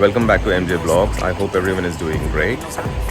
Welcome back to MJ blogs. I hope everyone is doing great.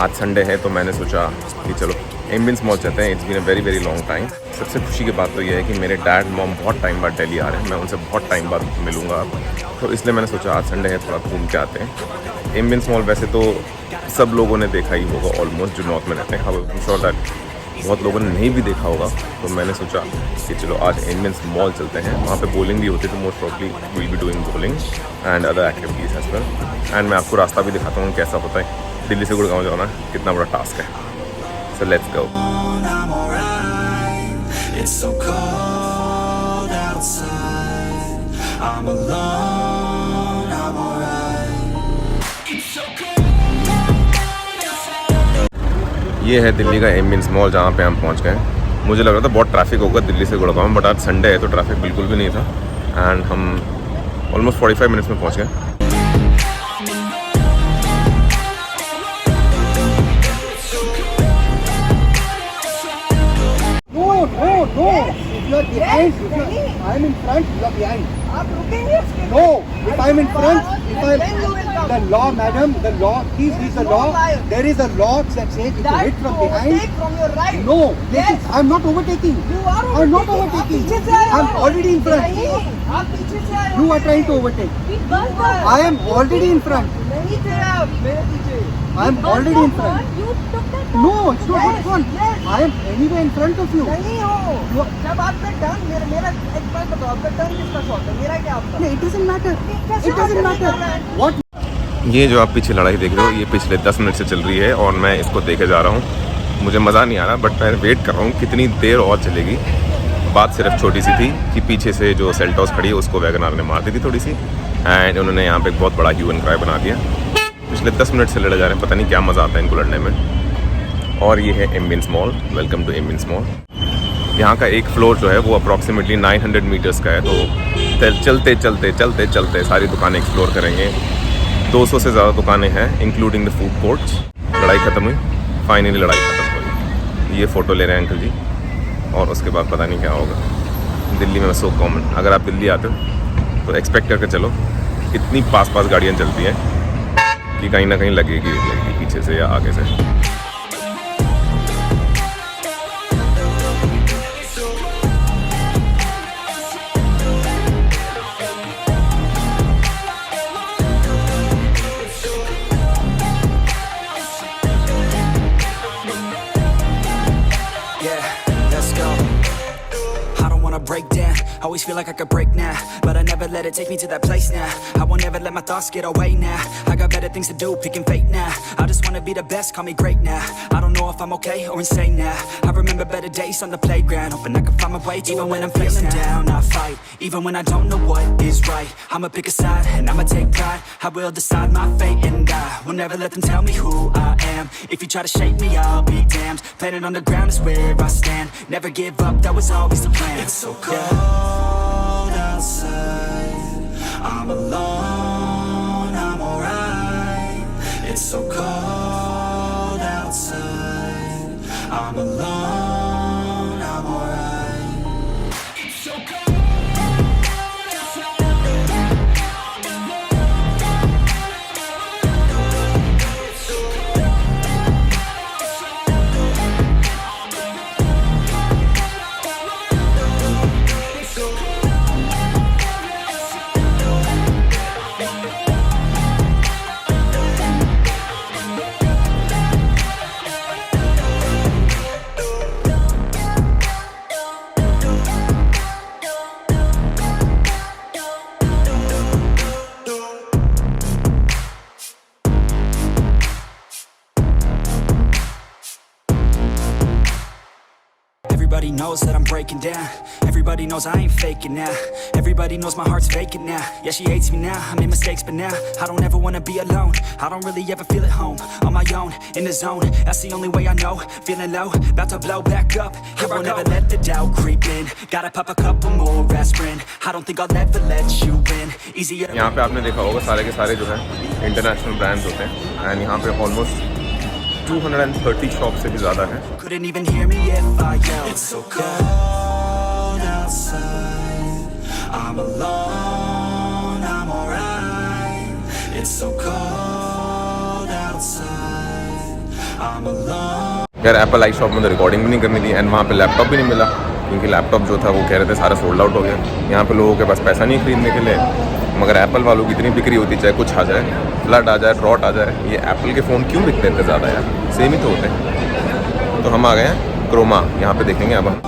आज Sunday है तो मैंने सोचा कि चलो एम्बियंस मॉल चलते हैं। It's been a very very long time. सबसे खुशी की बात तो ये है कि मेरे डैड मॉम बहुत टाइम बाद दिल्ली आ रहे हैं। मैं उनसे बहुत टाइम बाद मिलूँगा अब, तो इसलिए मैंने सोचा आज संडे है थोड़ा घूम के आते हैं। एम्बियंस मॉल वैसे तो सब लोगों ने देखा ही होगा ऑलमोस्ट, जो नॉर्थ में रहते हैं। आई एम श्योर दैट बहुत लोगों ने नहीं भी देखा होगा, तो मैंने सोचा कि चलो आज एम्बियंस मॉल चलते हैं। वहाँ पे बोलिंग भी होती है, तो most probably will be doing bowling and other activities as well. And मैं आपको रास्ता भी दिखाता हूँ कैसा होता है। दिल्ली से गुड़गांव जाना कितना बड़ा टास्क है। So let's go. ये है दिल्ली का एम्बियंस मॉल जहाँ पे हम पहुँच गए। मुझे लग रहा था बहुत ट्रैफिक होगा दिल्ली से गुड़गांव, बट आज संडे है तो ट्रैफिक बिल्कुल भी नहीं था एंड हम ऑलमोस्ट 45 मिनट्स में पहुँच गए। No, if you are behind, I am in front, you are behind. आप रुकेंगे? No, if I am in front, the law, madam, the law, please read the law. There is a law that says if you hit from behind. From your right. No, I am not overtaking. You are overtaking. I am not overtaking. I am already in front. आप पीछे से आए हो। You are trying to overtake. I am already in front. नहीं थे आप मेरे पीछे। I am already in front. No, it's not good fun. I am anyway in front of you. नहीं हो। जब आपका टर्न मेरा एक बात बताओ, आपका टर्न किसका शॉट है? मेरा क्या आपका? No, it doesn't matter. It doesn't matter. What? ये जो आप पीछे लड़ाई देख रहे हो, ये पिछले 10 मिनट से चल रही है और मैं इसको देखे जा रहा हूँ। मुझे मज़ा नहीं आ रहा, बट मैं वेट कर रहा हूँ कितनी देर और चलेगी। बात सिर्फ छोटी सी थी कि पीछे से जो सेल्टॉस खड़ी है उसको वैगनार ने मार दी थी थोड़ी सी, एंड उन्होंने यहाँ पे एक बहुत बड़ा ह्यू एंड क्राई बना दिया। पिछले 10 मिनट से लड़े जा रहे हैं, पता नहीं क्या मज़ा आता है इनको लड़ने में। और ये है Ambience Mall. Welcome to Ambience Mall. यहाँ का एक फ्लोर जो है वो अप्रॉक्सीमेटली 900 मीटर्स का है, तो चलते चलते चलते चलते सारी दुकानें एक्सप्लोर करेंगे। 200 से ज़्यादा दुकानें हैं इंक्लूडिंग द फूड कोर्ट्स। लड़ाई ख़त्म हुई, फाइनली लड़ाई ख़त्म हुई। ये फ़ोटो ले रहे हैं अंकल जी, और उसके बाद पता नहीं क्या होगा। दिल्ली में सो कॉमन, अगर आप दिल्ली आते हो तो एक्सपेक्ट करके चलो इतनी पास पास गाड़ियाँ चलती हैं कि कहीं ना कहीं लगेगी पीछे से या आगे से। Break down, always feel like I could break now, but I never let it take me to that place now. I won't ever let my thoughts get away now. I got better things to do, picking fate now. I just wanna be the best, call me great now. I don't know if I'm okay or insane now. I remember better days on the playground, hoping I can find my way. Even when I'm feeling down, I fight. Even when I don't know what is right, I'ma pick a side and I'ma take pride. I will decide my fate and I will never let them tell me who I am. If you try to shake me, I'll be damned. Planet on the ground is where I stand. Never give up, that was always the plan. It's so cold outside, I'm alone, I'm alright. It's so cold outside, I'm alone, I'm alright. It's so cold outside, I'm alone. It's so Everybody knows that I'm breaking down. Everybody knows I ain't faking now. Everybody knows my heart's vacant now. Yeah, she hates me now, I made mistakes but now I don't ever wanna be alone. I don't really ever feel at home. On my own, in the zone, that's the only way I know. Feeling low, about to blow back up. Here I won't ever let the doubt creep in. Gotta pop a couple more aspirin. I don't think I'll ever let you in. Easier. यहाँ पे आपने देखा होगा सारे के सारे जो हैं इंटरनेशनल ब्रांड्स होते हैं, एंड यहाँ पे ऑलमोस्ट 230 शॉप से भी ज़्यादा है। Couldn't even hear me if I yelled. It's so cold outside, I'm alone, I'm alright. It's so cold. यार एप्पल आई शॉप में तो रिकॉर्डिंग भी नहीं करनी थी एंड वहाँ पे लैपटॉप भी नहीं मिला, क्योंकि लैपटॉप जो था वो कह रहे थे सारा सोल्ड आउट हो गया। यहाँ पे लोगों के पास पैसा नहीं खरीदने के लिए, मगर एप्पल वालों की इतनी बिक्री होती, चाहे कुछ आ जाए, फ्लड आ जाए, ड्रॉट आ जाए, ये एप्पल के फ़ोन क्यों बिकते इतने ज़्यादा यार, सेम ही तो होते हैं। तो हम आ गए हैं क्रोमा, यहाँ पे देखेंगे अब हम।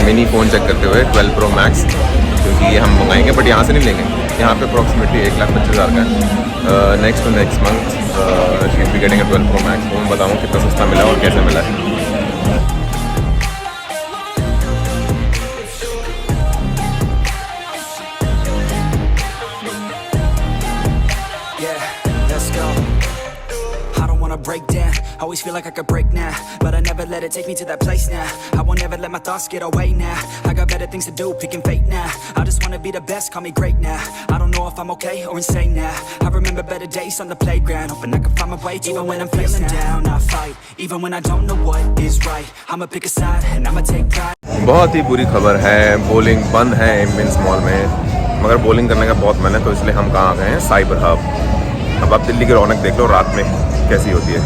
मिनी फ़ोन चेक करते हुए 12 Pro Max, क्योंकि ये हम मंगाएंगे बट यहाँ से नहीं लेंगे। यहाँ पे अप्रॉक्सीमेटली 1,25,000 का है। Next to next month she be getting 12 Pro Max। Phone बताऊँ कितना सस्ता मिला और कैसे मिला है। Break down, always feel like I could break now, but I never let it take me to that place now. I won't ever let my thoughts get away now. I got better things to do, picking fate now. I just wanna be the best, call me great now. I don't know if I'm okay or insane now. I remember better days on the playground, hoping I can find my way even when I'm feeling down. I fight, even when I don't know what is right. I'ma pick a side and I'ma take pride. बहुत ही बुरी खबर है, bowling बंद है Ambience mall में, मगर bowling करने का बहुत मन है, तो इसलिए हम कहाँ गए हैं, साइबर हब। अब आप दिल्ली की रौनक देख लो रात में कैसी होती है।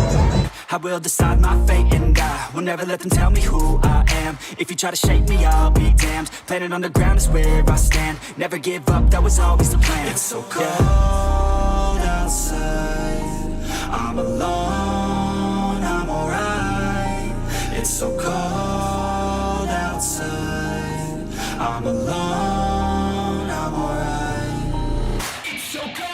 I will decide my fate and I will never let them tell me who I am. If you try to shake me, I'll be damned. Planet underground is where I stand. Never give up, that was always the plan. It's so cold outside, I'm alone, I'm alright. It's so cold outside, I'm alone, I'm alright. It's so cold.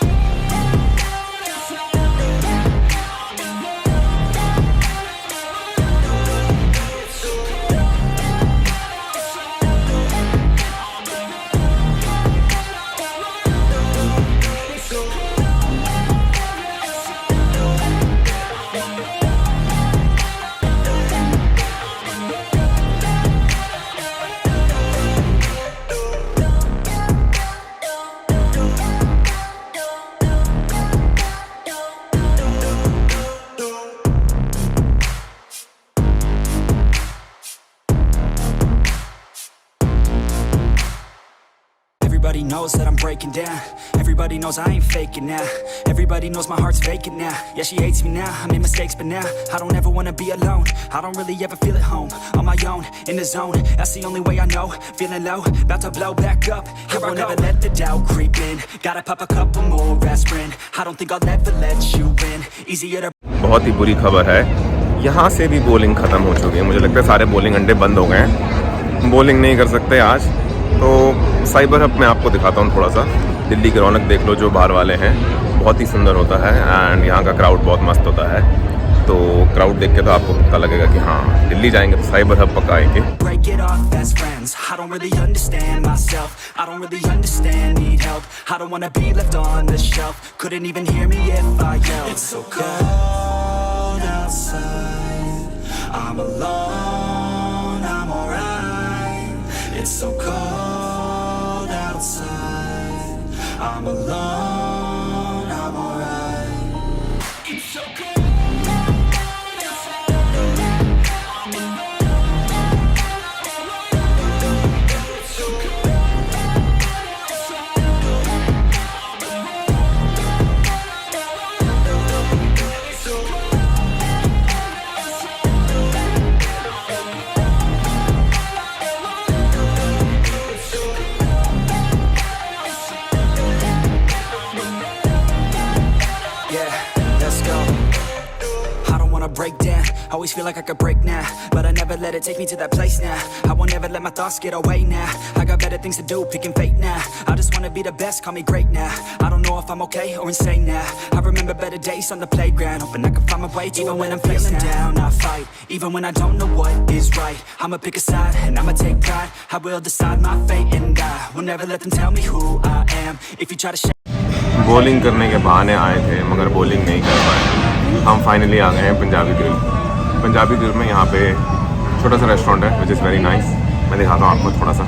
Everybody knows that I'm breaking down. Everybody knows I ain't faking now. Everybody knows my heart's vacant now. Yeah, she hates me now, I made mistakes but now I don't ever wanna be alone. I don't really ever feel at home. On my own, in the zone, that's the only way I know. Feeling low, about to blow back up. Here I won't ever let the doubt creep in. Gotta pop a couple more aspirin. I don't think I'll ever let you in. Easier to... बहुत ही बुरी खबर है, यहाँ से भी bowling ख़त्म हो चुकी है। मुझे लगता है सारे बॉलिंग अड्डे बंद हो गए हैं, बॉलिंग नहीं कर सकते आज। तो साइबर हब में आपको दिखाता हूँ थोड़ा सा। दिल्ली की रौनक देख लो, जो बाहर वाले हैं, बहुत ही सुंदर होता है एंड यहाँ का क्राउड बहुत मस्त होता है। तो क्राउड देख के तो आपको पता लगेगा कि हाँ, दिल्ली जाएंगे तो साइबर हब पक्का आएंगे। It's so cold outside, I'm alone, I'm alright. It's so cold outside, I'm alone, it's so cold outside, it's so cold. Break down, always feel like I could break now, but I never let it take me to that place now. I won't ever let my thoughts get away now. I got better things to do, picking fate now. I just wanna be the best, call me great now. I don't know if I'm okay or insane now. I remember better days on the playground, hoping I can find my way even when I'm feeling down. I fight, even when I don't know what is right. I'ma pick a side and I'ma take pride. I will decide my fate and I will never let them tell me who I am. If you try to bowling करने के बहाने आए थे, मगर bowling नहीं कर पाए। हम फाइनली आ गए हैं पंजाबी ग्रिल। पंजाबी ग्रिल में यहाँ पे छोटा सा रेस्टोरेंट है विच इज़ वेरी नाइस। मैं दिखाता हूँ आपको थोड़ा सा।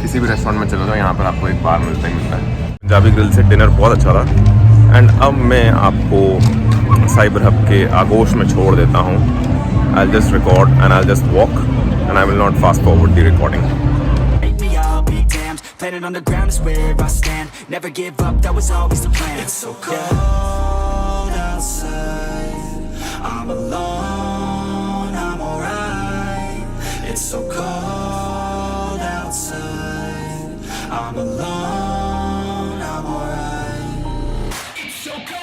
किसी भी रेस्टोरेंट में चलो जाओ, यहाँ पर आपको एक बार मिलता है। पंजाबी ग्रिल से डिनर बहुत अच्छा था एंड अब मैं आपको साइबर हब के आगोश में छोड़ देता हूँ. I'll just record and I'll just walk and I will not fast forward the recording. I'll be damned. Planet on the ground is where I stand. Never give up, that was always the plan. It's so cold outside. I'm alone, I'm alright. It's so cold outside. I'm alone, I'm alright. It's so cold.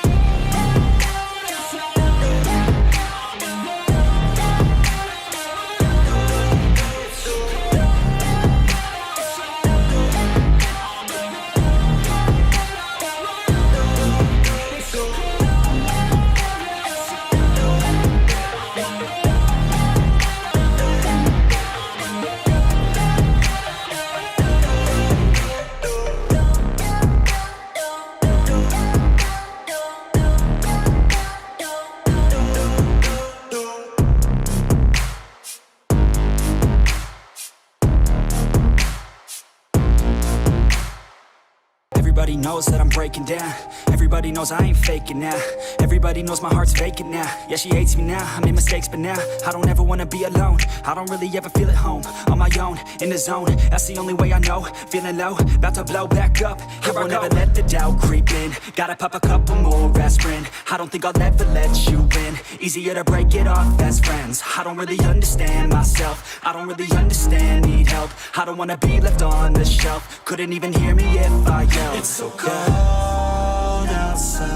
Everybody knows that I'm breaking down. Everybody knows I ain't faking now. Everybody knows my heart's vacant now. Yeah, she hates me now, I made mistakes but now I don't ever wanna be alone. I don't really ever feel at home. On my own, in the zone, that's the only way I know. Feeling low, about to blow back up. I won't ever let the doubt creep in. Gotta pop a couple more aspirin. I don't think I'll ever let you in. Easier to break it off best friends. I don't really understand myself. I don't really understand, need help. I don't wanna be left on the shelf. Couldn't even hear me if I yelled. It's so cold outside.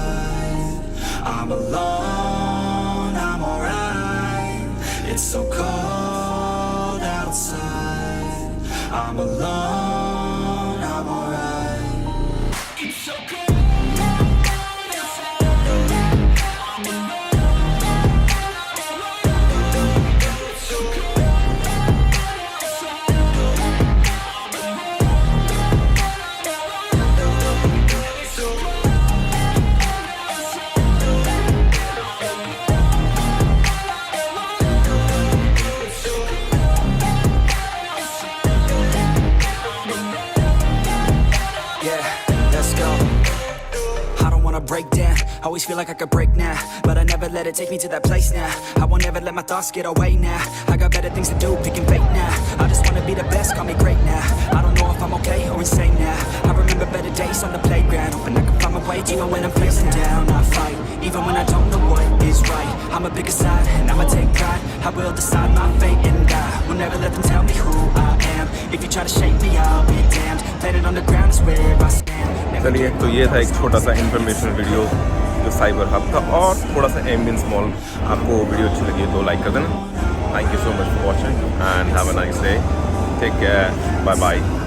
I'm alone, I'm alright. It's so cold outside. I'm alone, I'm alright. It's so cold. Break down, always feel like I could break now, but I never let it take me to that place now. I won't ever let my thoughts get away now. I got better things to do, picking fate now. I just wanna be the best, call me great now. I don't know if I'm okay or insane now. I remember better days on the playground, hoping I can find my way to even when I'm feeling down. I fight, even when I don't know what is right. I'ma pick a side, and I'ma take pride. I will decide my fate and die. Will never let them tell me who I am. If you try to shape me, I'll be damned. Planet on the ground is where I stand. चलिए, तो ये था एक छोटा सा information video जो cyber hub था और थोड़ा सा एम्बियंस मॉल. आपको वीडियो अच्छी लगी तो लाइक कर देना. Thank you so much for watching and have a nice day. Take care. Bye bye.